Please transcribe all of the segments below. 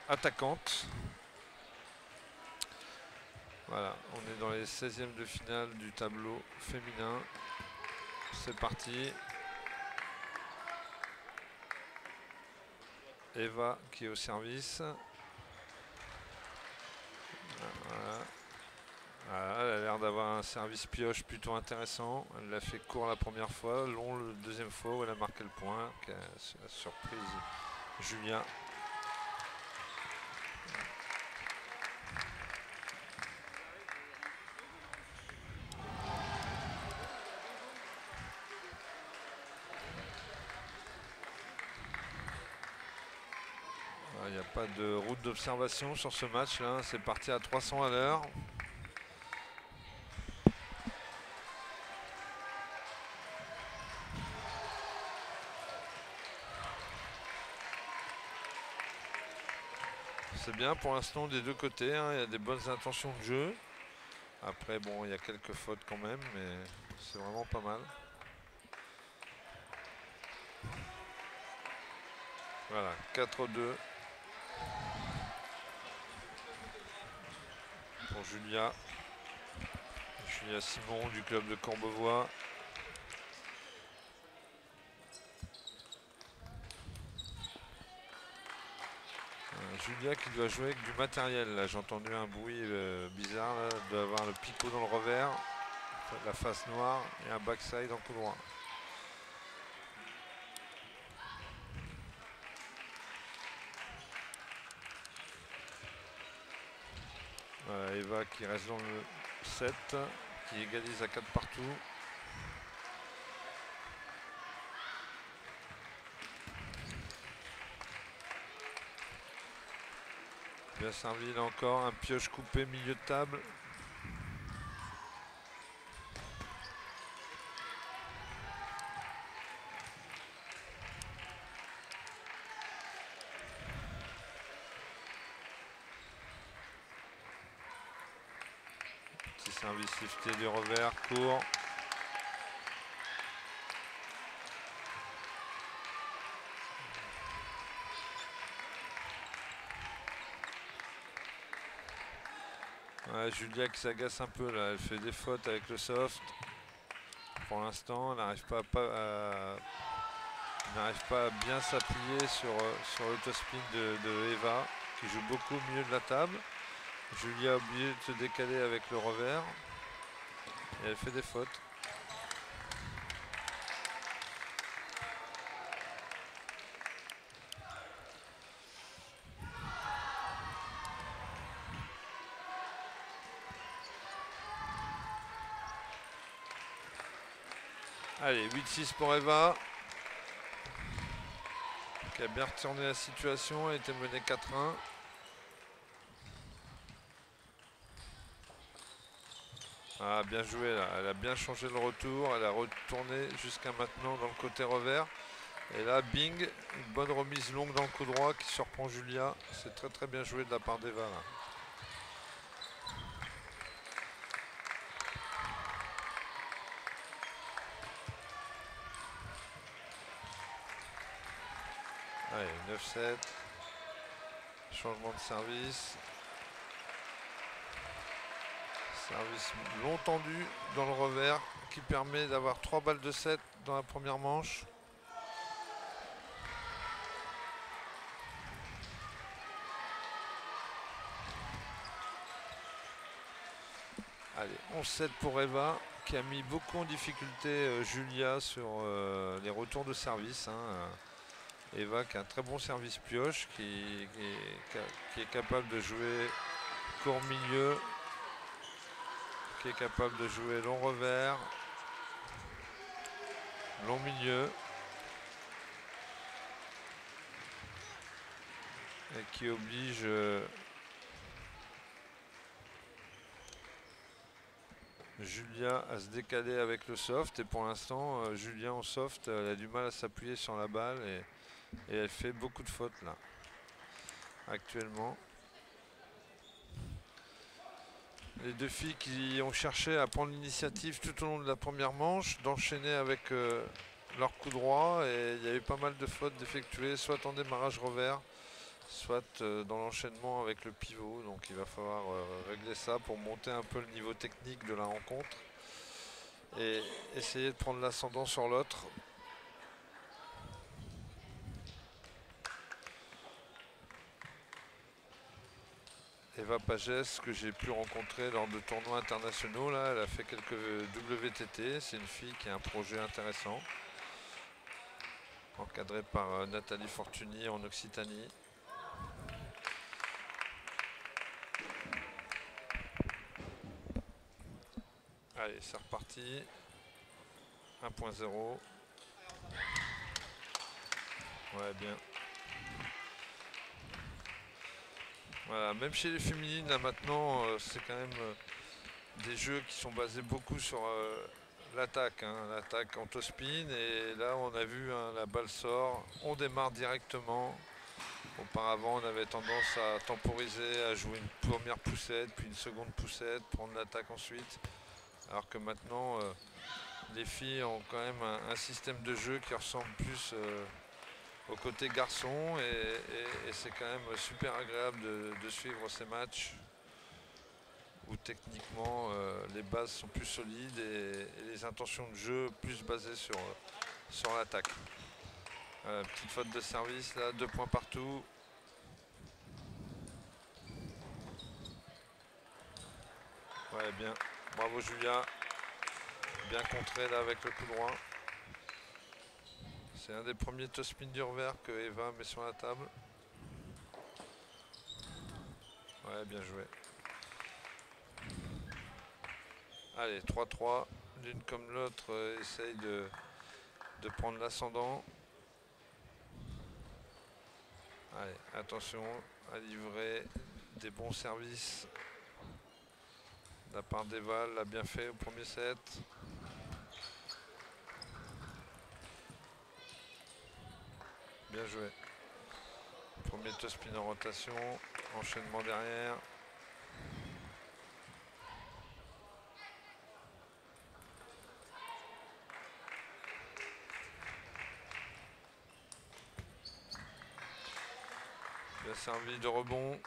attaquante. Voilà, on est dans les 16e de finale du tableau féminin. C'est parti. Eva qui est au service. Voilà. Voilà, elle a l'air d'avoir un service pioche plutôt intéressant. Elle l'a fait court la première fois, long le deuxième fois où elle a marqué le point. Surprise Julia. Il n'y a pas de route d'observation sur ce match là, c'est parti à 300 à l'heure. C'est bien pour l'instant des deux côtés, hein. Il y a des bonnes intentions de jeu. Après bon, il y a quelques fautes quand même, mais c'est vraiment pas mal. Voilà, 4-2 pour Julia. Julia Simon du club de Courbevoie. Julia qui doit jouer avec du matériel. Là, j'ai entendu un bruit bizarre. Là. Elle doit avoir le picot dans le revers, la face noire et un backside en coup droit. Voilà, Eva qui reste dans le 7, qui égalise à 4 partout. Bien servi là encore, un pioche coupé milieu de table. Petit service lifté du revers, court. Ouais, Julia qui s'agace un peu là, elle fait des fautes avec le soft. Pour l'instant, elle n'arrive pas à bien s'appuyer sur l'autospin de Eva, qui joue beaucoup au milieu de la table. Julia a oublié de se décaler avec le revers. Et elle fait des fautes. Allez, 8-6 pour Eva. Qui a bien retourné la situation, elle était menée 4-1. Ah, bien joué là, elle a bien changé le retour, elle a retourné jusqu'à maintenant dans le côté revers. Et là, bing, une bonne remise longue dans le coup droit qui surprend Julia. C'est très très bien joué de la part d'Eva là. Allez, 9-7. Changement de service. Service long tendu dans le revers qui permet d'avoir 3 balles de 7 dans la première manche. Allez, 11-7 pour Eva qui a mis beaucoup en difficulté Julia sur les retours de service. Hein. Eva qui a un très bon service pioche, qui est capable de jouer court milieu, qui est capable de jouer long revers, long milieu. Et qui oblige Julia à se décaler avec le soft. Et pour l'instant, Julia en soft, elle a du mal à s'appuyer sur la balle et elle fait beaucoup de fautes là, actuellement. Les deux filles qui ont cherché à prendre l'initiative tout au long de la première manche, d'enchaîner avec leur coup droit, et il y avait pas mal de fautes d'effectuer, soit en démarrage revers, soit dans l'enchaînement avec le pivot. Donc il va falloir régler ça pour monter un peu le niveau technique de la rencontre et essayer de prendre l'ascendant sur l'autre. Eva Pages, que j'ai pu rencontrer lors de tournois internationaux, là, elle a fait quelques WTT. C'est une fille qui a un projet intéressant, encadrée par Nathalie Fortuny en Occitanie. Allez, c'est reparti. 1.0. Ouais, bien. Voilà, même chez les féminines, là maintenant, c'est quand même des jeux qui sont basés beaucoup sur l'attaque. Hein, l'attaque en toe-spin. Et là, on a vu, hein, la balle sort. On démarre directement. Auparavant, on avait tendance à temporiser, à jouer une première poussette, puis une seconde poussette, prendre l'attaque ensuite. Alors que maintenant, les filles ont quand même un système de jeu qui ressemble plus au côté garçon. Et c'est quand même super agréable de suivre ces matchs où techniquement les bases sont plus solides et les intentions de jeu plus basées sur l'attaque. Petite faute de service là, 2 points partout. Ouais, bien. Bravo Julia. Bien contré là avec le coup droit. C'est un des premiers toe-spin du revers que Eva met sur la table. Ouais, bien joué. Allez, 3-3. L'une comme l'autre essaye de prendre l'ascendant. Allez, attention à livrer des bons services. La part d'Eva l'a bien fait au premier set. Bien joué. Premier toe-spin en rotation. Enchaînement derrière. Bien servi de rebond.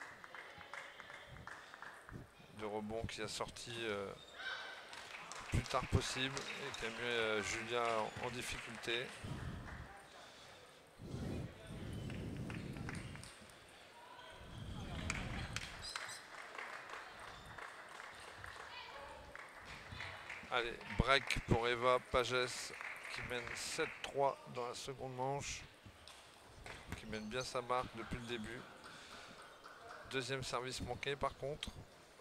De rebond qui a sorti plus tard possible et qui a mis Julia en difficulté. Allez, break pour Eva Pages qui mène 7-3 dans la seconde manche, qui mène bien sa marque depuis le début. Deuxième service manqué par contre.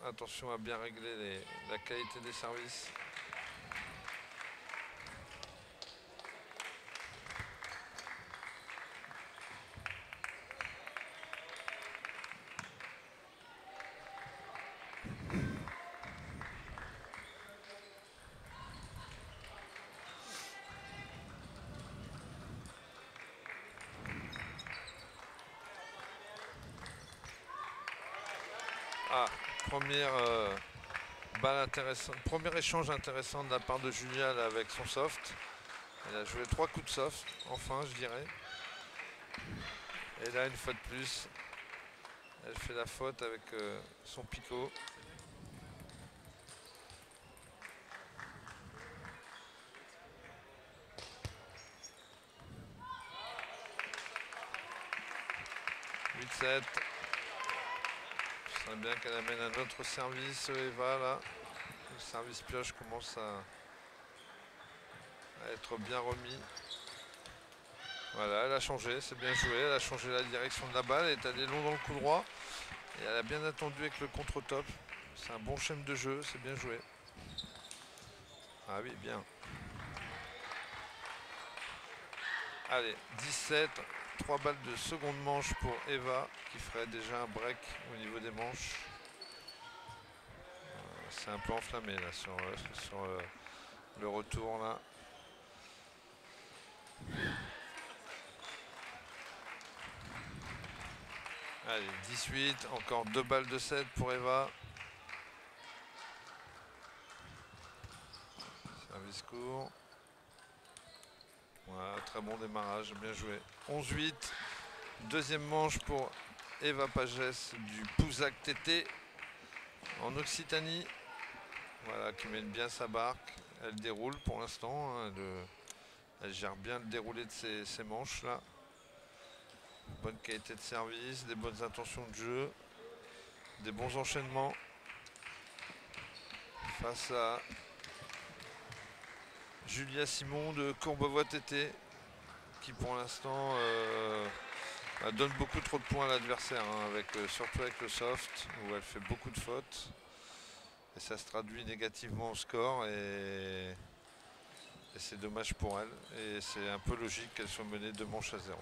Attention à bien régler la qualité des services. Ah, première balle intéressante, premier échange intéressant de la part de Julia là, avec son soft. Elle a joué 3 coups de soft, enfin je dirais. Et là, une fois de plus, elle fait la faute avec son picot. Je sens bien qu'elle amène un autre service, Eva là. Le service pioche commence à être bien remis. Voilà, elle a changé, c'est bien joué. Elle a changé la direction de la balle, elle est allée long dans le coup droit. Et elle a bien attendu avec le contre-top. C'est un bon schéma de jeu, c'est bien joué. Ah oui, bien. Allez, 17. 3 balles de seconde manche pour Eva qui ferait déjà un break au niveau des manches. C'est un peu enflammé là sur le retour là. Allez, 18. Encore 2 balles de 7 pour Eva. Service court. Voilà, très bon démarrage, bien joué. 11-8. Deuxième manche pour Eva Pagès du Pouzac TT en Occitanie. Voilà, qui mène bien sa barque. Elle déroule pour l'instant. Hein, elle gère bien le déroulé de ses manches là. Bonne qualité de service, des bonnes intentions de jeu, des bons enchaînements. Face à Julia Simon de Courbevoie TT qui pour l'instant donne beaucoup trop de points à l'adversaire, hein, surtout avec le soft où elle fait beaucoup de fautes. Et ça se traduit négativement au score et c'est dommage pour elle. Et c'est un peu logique qu'elle soit menée 2 manches à 0.